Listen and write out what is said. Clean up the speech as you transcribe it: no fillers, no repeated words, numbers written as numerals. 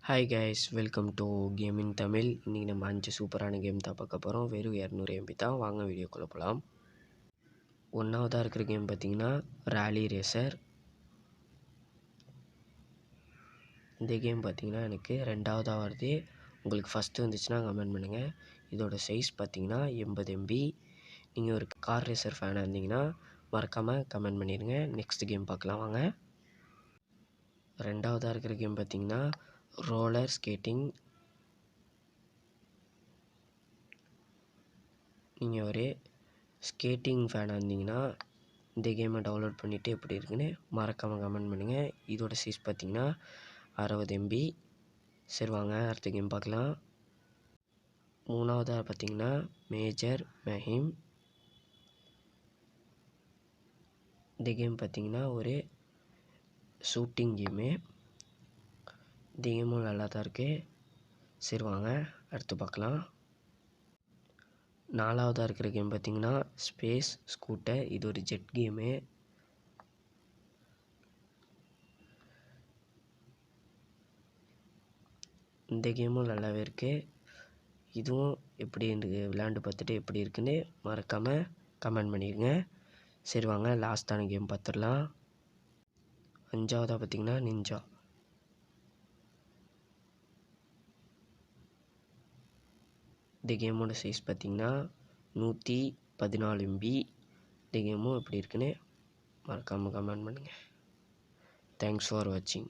Hi guys, welcome to gaming Tamil. இன்றைக்கி நம்ம 5 சூப்பரான கேம் தான் பார்க்க போகிறோம். வெறும் 200 MB தான். வாங்க வீடியோக்குள்ளே போகலாம். ஒன்றாவதாக இருக்கிற கேம் பார்த்தீங்கன்னா ராலி ரேசர். இந்த கேம் பார்த்தீங்கன்னா எனக்கு ரெண்டாவதாக வருது. உங்களுக்கு ஃபஸ்ட்டு வந்துச்சுன்னா கமெண்ட் பண்ணுங்கள். இதோட சைஸ் பார்த்தீங்கன்னா 80 MB. நீங்கள் ஒரு கார் ரேசர் ஃபேனாக இருந்தீங்கன்னா மறக்காமல் கமெண்ட் பண்ணிடுங்க. நெக்ஸ்ட் கேம் பார்க்கலாம் வாங்க. ரெண்டாவதாக இருக்கிற கேம் பார்த்தீங்கன்னா ரோலர் ஸ்கேட்டிங். நீங்கள் ஒரு ஸ்கேட்டிங் ஃபேனாக இருந்தீங்கன்னா இந்த கேமை டவுன்லோட் பண்ணிவிட்டு எப்படி இருக்குன்னு மறக்காமல் கமெண்ட் பண்ணுங்கள். இதோட சைஸ் பார்த்திங்கன்னா 60 MB. சரி வாங்க அடுத்த கேம் பார்க்கலாம். மூணாவதாக பார்த்திங்கன்னா மேஜர் மெஹிம். இந்த கேம் பார்த்திங்கன்னா ஒரு ஷூட்டிங் கேமு. இந்த கேமும் நல்லா தான் இருக்குது. சரி வாங்க அடுத்து பார்க்கலாம். நாலாவதாக இருக்கிற கேம் பார்த்திங்கன்னா ஸ்பேஸ் ஸ்கூட்டர். இது ஒரு ஜெட் கேமு. இந்த கேமும் நல்லாவே இருக்குது. இதுவும் எப்படி இருக்குது விளையாண்டு பார்த்துட்டு எப்படி இருக்குன்னு மறக்காமல் கமெண்ட் பண்ணிடுங்க. சரி வாங்க லாஸ்ட்டான கேம் பார்த்துடலாம். அஞ்சாவதாக பார்த்திங்கன்னா நிஞ்சா. இந்த கேமோட சைஸ் பார்த்திங்கன்னா 114 MB. இந்த கேமும் எப்படி இருக்குன்னு மறக்காமல் கமெண்ட் பண்ணுங்கள். தேங்க்ஸ் ஃபார் வாட்சிங்.